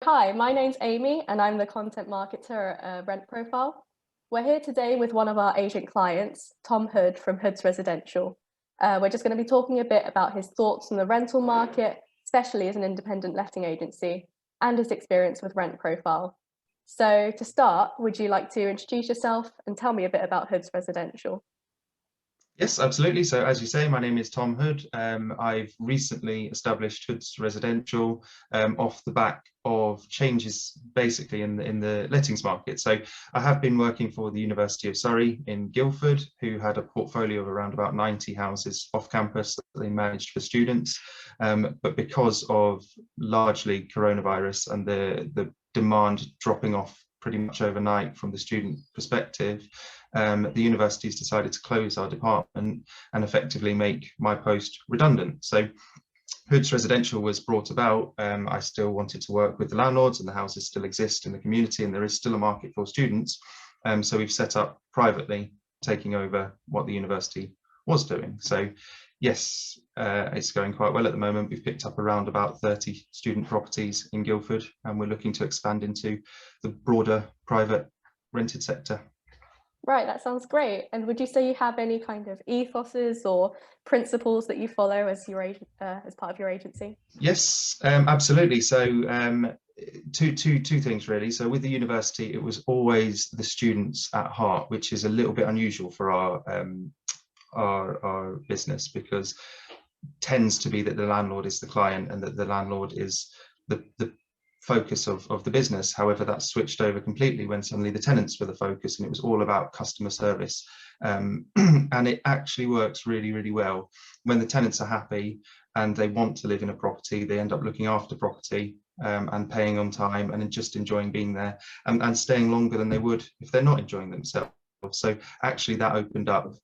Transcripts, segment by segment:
Hi, my name's Amy and I'm the content marketer at RentProfile. We're here today with one of our agent clients, Tom Hood from Hood's Residential. We're just going to be talking a bit about his thoughts on the rental market, especially as an independent letting agency, and his experience with RentProfile. So to start, would you like to introduce yourself and tell me a bit about Hood's Residential? Yes, absolutely. So as you say, my name is Tom Hood. I've recently established Hood's Residential off the back of changes basically in the lettings market. So I have been working for the University of Surrey in Guildford, who had a portfolio of around about 90 houses off campus that they managed for students. But because of largely coronavirus and the demand dropping off pretty much overnight from the student perspective, the university's decided to close our department and effectively make my post redundant. So Hood's Residential was brought about. I still wanted to work with the landlords, and the houses still exist in the community, and there is still a market for students. So we've set up privately, taking over what the university was doing. So yes, it's going quite well at the moment. We've picked up around about 30 student properties in Guildford, and we're looking to expand into the broader private rented sector. Right, that sounds great. And would you say you have any kind of ethoses or principles that you follow as your as part of your agency? Yes, absolutely. So two things really. So with the university, it was always the students at heart, which is a little bit unusual for our business, because tends to be that the landlord is the client and that the landlord is the focus of the business. However, that switched over completely when suddenly the tenants were the focus, and it was all about customer service. And it actually works really, really well. When the tenants are happy and they want to live in a property, they end up looking after property and paying on time and just enjoying being there and staying longer than they would if they're not enjoying themselves. So actually that opened up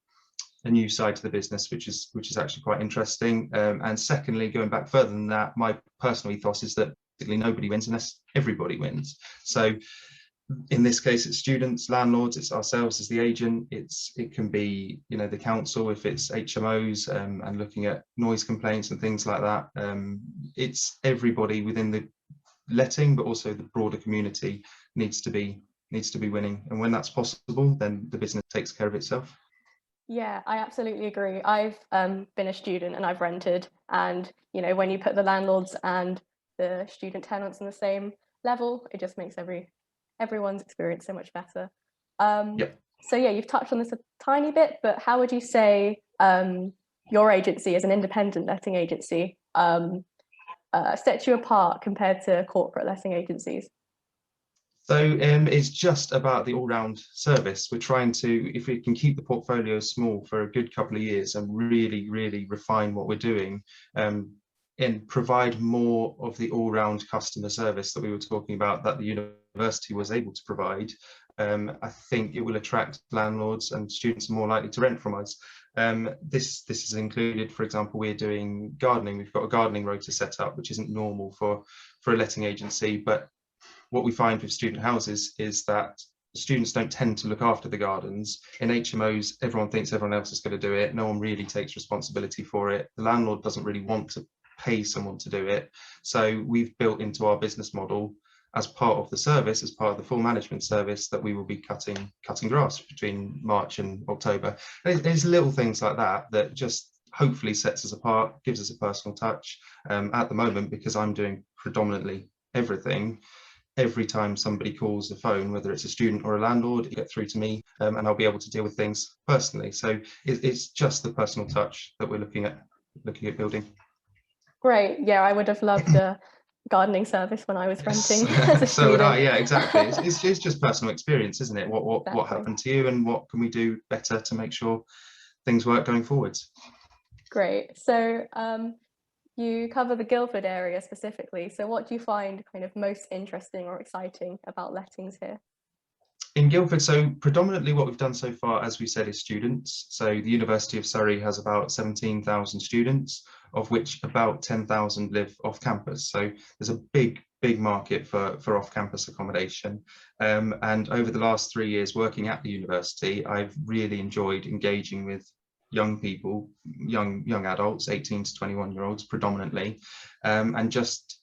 a new side to the business, which is actually quite interesting. And secondly, going back further than that, my personal ethos is that nobody wins unless everybody wins. So in this case, it's students, landlords, it's ourselves as the agent, it can be, you know, the council if it's HMOs and looking at noise complaints and things like that. It's everybody within the letting, but also the broader community needs to be winning. And when that's possible, then the business takes care of itself. Yeah, I absolutely agree. I've been a student and I've rented, and you know, when you put the landlords and the student tenants on the same level, it just makes everyone's experience so much better. Yep. So yeah, you've touched on this a tiny bit, but how would you say your agency as an independent letting agency sets you apart compared to corporate letting agencies? So it's just about the all-round service. We're trying to, if we can keep the portfolio small for a good couple of years and really, really refine what we're doing, and provide more of the all-round customer service that we were talking about that the university was able to provide, I think it will attract landlords, and students are more likely to rent from us. This is included, for example, we're doing gardening. We've got a gardening rota set up, which isn't normal for a letting agency, but what we find with student houses is that students don't tend to look after the gardens. In HMOs, everyone thinks everyone else is going to do it. No one really takes responsibility for it. The landlord doesn't really want to pay someone to do it. So we've built into our business model, as part of the service, as part of the full management service, that we will be cutting grass between March and October. There's little things like that that just hopefully sets us apart, gives us a personal touch. At the moment, because I'm doing predominantly everything, every time somebody calls the phone, whether it's a student or a landlord, you get through to me, and I'll be able to deal with things personally. So it's just the personal touch that we're looking at building. Great. Yeah, I would have loved a gardening service when I was renting as a So would I. student. Yeah, exactly. It's just personal experience, isn't it? What Exactly. happened to you, and what can we do better to make sure things work going forwards? Great. So you cover the Guildford area specifically. So what do you find kind of most interesting or exciting about lettings here? In Guildford, so predominantly what we've done so far, as we said, is students. So the University of Surrey has about 17,000 students, of which about 10,000 live off campus. So there's a big market for off-campus accommodation. And over the last 3 years working at the university, I've really enjoyed engaging with young people, young adults, 18 to 21-year-olds predominantly, and just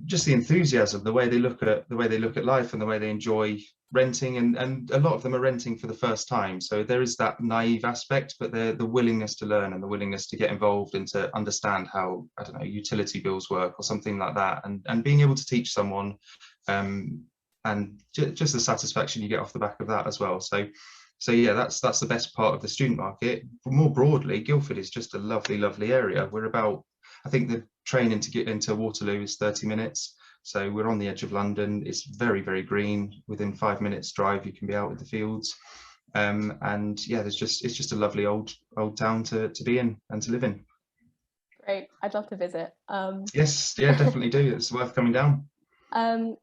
just the enthusiasm, the way they look at life and the way they enjoy renting, and a lot of them are renting for the first time, so there is that naive aspect, but the willingness to learn and the willingness to get involved and to understand how, I don't know, utility bills work or something like that, and being able to teach someone, and just the satisfaction you get off the back of that as well. So yeah, that's the best part of the student market. More broadly, Guildford is just a lovely area. We're about, I think the train to get into Waterloo is 30 minutes. So we're on the edge of London. It's very green. Within 5 minutes drive, you can be out in the fields. And yeah, it's just a lovely old town to be in and to live in. Great, I'd love to visit. Yes, yeah, definitely do. It's worth coming down.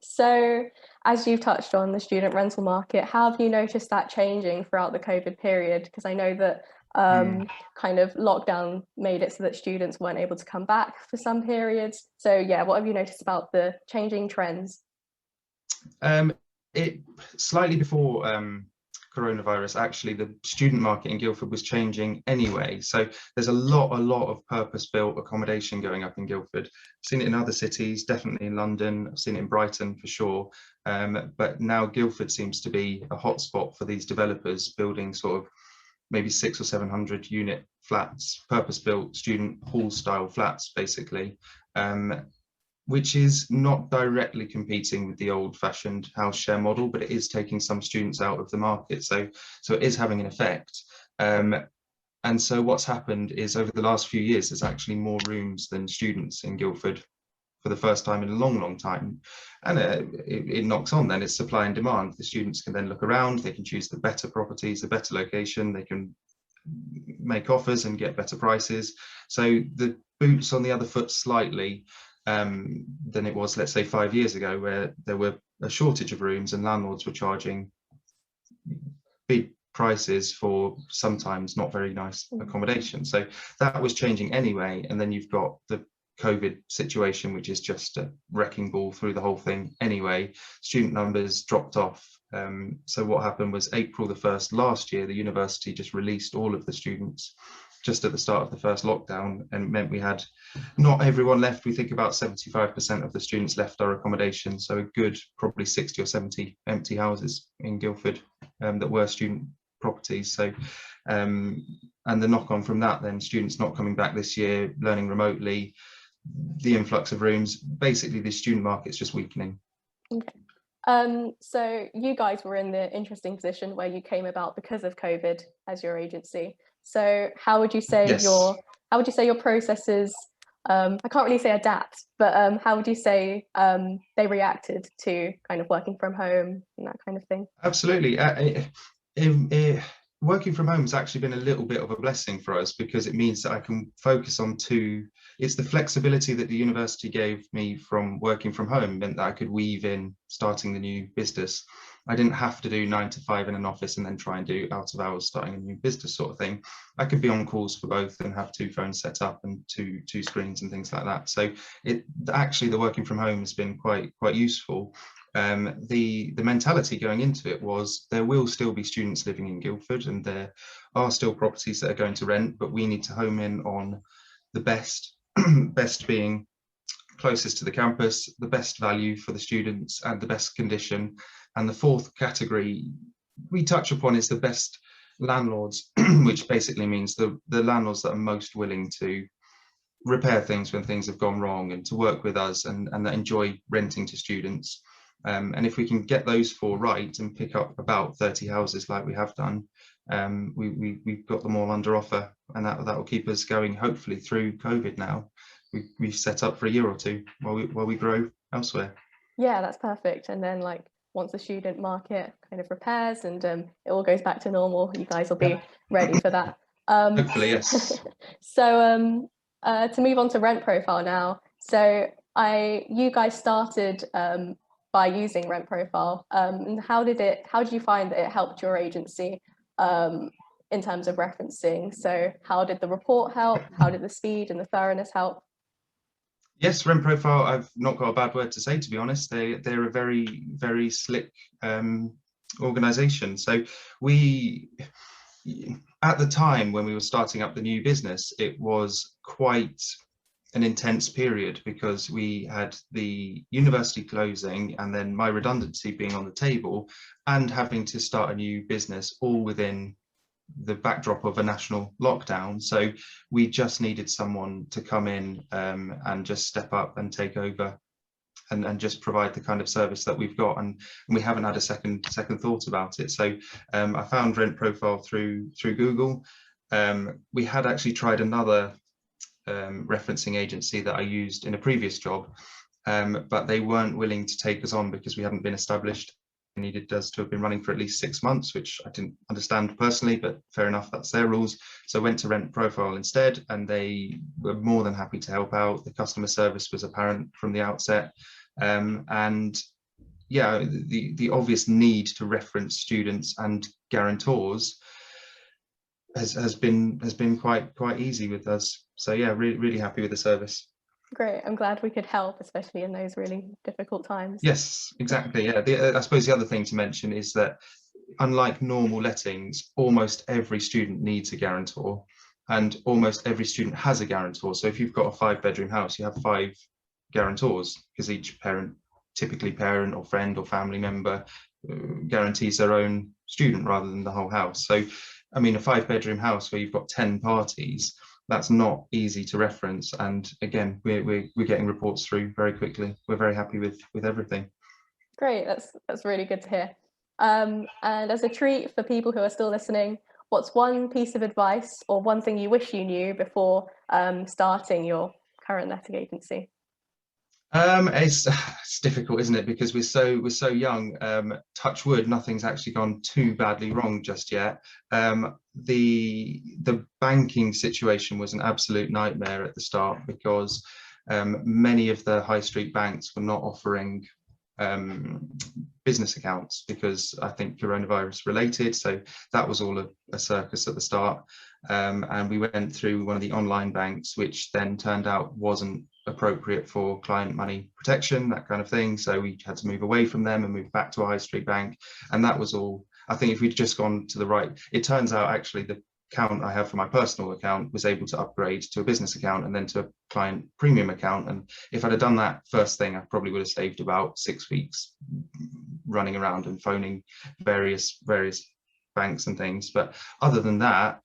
So as you've touched on the student rental market, how have you noticed that changing throughout the COVID period? Because I know that kind of lockdown made it so that students weren't able to come back for some periods. So yeah, what have you noticed about the changing trends? It slightly before coronavirus, actually, the student market in Guildford was changing anyway. So there's a lot of purpose-built accommodation going up in Guildford. I've seen it in other cities, definitely in London. I've seen it in Brighton for sure. But now Guildford seems to be a hotspot for these developers building sort of maybe 600 or 700 unit flats, purpose-built student hall style flats, basically. Which is not directly competing with the old-fashioned house share model, but it is taking some students out of the market. So it is having an effect. And so what's happened is over the last few years, there's actually more rooms than students in Guildford for the first time in a long time. And it knocks on then, it's supply and demand. The students can then look around, they can choose the better properties, the better location, they can make offers and get better prices. So the boot's on the other foot slightly, than it was, let's say, 5 years ago, where there were a shortage of rooms and landlords were charging big prices for sometimes not very nice accommodation. So that was changing anyway. And then you've got the COVID situation, which is just a wrecking ball through the whole thing anyway. Student numbers dropped off. So what happened was April the 1st last year, the university just released all of the students just at the start of the first lockdown, and it meant we had not everyone left. We think about 75% of the students left our accommodation, so a good probably 60 or 70 empty houses in Guildford that were student properties. So and the knock on from that, then students not coming back this year, learning remotely, the influx of rooms, basically the student market's just weakening. Okay. So you guys were in the interesting position where you came about because of COVID as your agency. So how would you say Yes. your processes, I can't really say adapt, but how would you say they reacted to kind of working from home and that kind of thing? Absolutely. Working from home has actually been a little bit of a blessing for us, because it means that I can focus on it's the flexibility that the university gave me from working from home meant that I could weave in starting the new business. I didn't have to do 9 to 5 in an office and then try and do out of hours starting a new business sort of thing. I could be on calls for both and have 2 phones set up and two screens and things like that. So actually the working from home has been quite useful. The mentality going into it was there will still be students living in Guildford and there are still properties that are going to rent, but we need to home in on the best being closest to the campus, the best value for the students and the best condition. And the fourth category we touch upon is the best landlords, which basically means the landlords that are most willing to repair things when things have gone wrong and to work with us and that enjoy renting to students. And if we can get those 4 right and pick up about 30 houses like we have done, we've got them all under offer, and that will keep us going hopefully through COVID now. We've set up for a year or 2 while we grow elsewhere. Yeah, that's perfect. And then like once the student market kind of repairs and it all goes back to normal, you guys will be ready for that. Hopefully, yes. So to move on to RentProfile now. So you guys started by using RentProfile, and how did you find that it helped your agency in terms of referencing? So how did the report help? How did the speed and the thoroughness help? Yes, RentProfile, I've not got a bad word to say, to be honest. They're a very slick organisation. So at the time when we were starting up the new business, it was quite an intense period because we had the university closing and then my redundancy being on the table and having to start a new business all within the backdrop of a national lockdown. So we just needed someone to come in and just step up and take over and just provide the kind of service that we've got, and we haven't had a second thought about it. So I found RentProfile through Google. We had actually tried another referencing agency that I used in a previous job, but they weren't willing to take us on because we hadn't been established. They needed us to have been running for at least 6 months, which I didn't understand personally, but fair enough, that's their rules. So I went to RentProfile instead, and they were more than happy to help out. The customer service was apparent from the outset. And yeah, the obvious need to reference students and guarantors has been quite easy with us. So yeah, really happy with the service. Great, I'm glad we could help, especially in those really difficult times. Yes, exactly. Yeah, I suppose the other thing to mention is that unlike normal lettings, almost every student needs a guarantor, and almost every student has a guarantor. So if you've got a 5-bedroom house, you have 5 guarantors because each parent, typically parent or friend or family member, guarantees their own student rather than the whole house. So I mean, a 5-bedroom house where you've got 10 parties, that's not easy to reference. And again, we're getting reports through very quickly. We're very happy with everything. Great, that's really good to hear. And as a treat for people who are still listening, what's one piece of advice or one thing you wish you knew before starting your current letting agency? It's difficult, isn't it? Because we're so young. Touch wood, nothing's actually gone too badly wrong just yet. The banking situation was an absolute nightmare at the start because many of the high street banks were not offering business accounts because I think coronavirus related. So that was all a circus at the start. And we went through one of the online banks, which then turned out wasn't appropriate for client money protection, that kind of thing. So we had to move away from them and move back to a high street bank. And that was all. I think if we'd just gone to the right, it turns out actually the account I have for my personal account was able to upgrade to a business account and then to a client premium account. And if I'd have done that first thing, I probably would have saved about 6 weeks running around and phoning various banks and things. But other than that,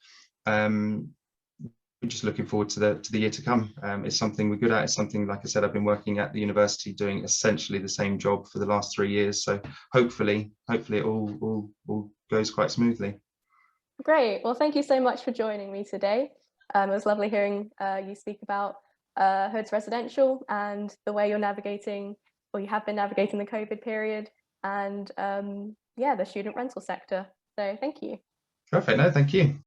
we're just looking forward to the year to come. It's something we're good at. It's something, like I said, I've been working at the university doing essentially the same job for the last 3 years. So hopefully it all goes quite smoothly. Great. Well, thank you so much for joining me today. It was lovely hearing you speak about Hoods Residential and the way you're navigating, or you have been navigating, the COVID period and yeah, the student rental sector. So thank you. Perfect. No, thank you.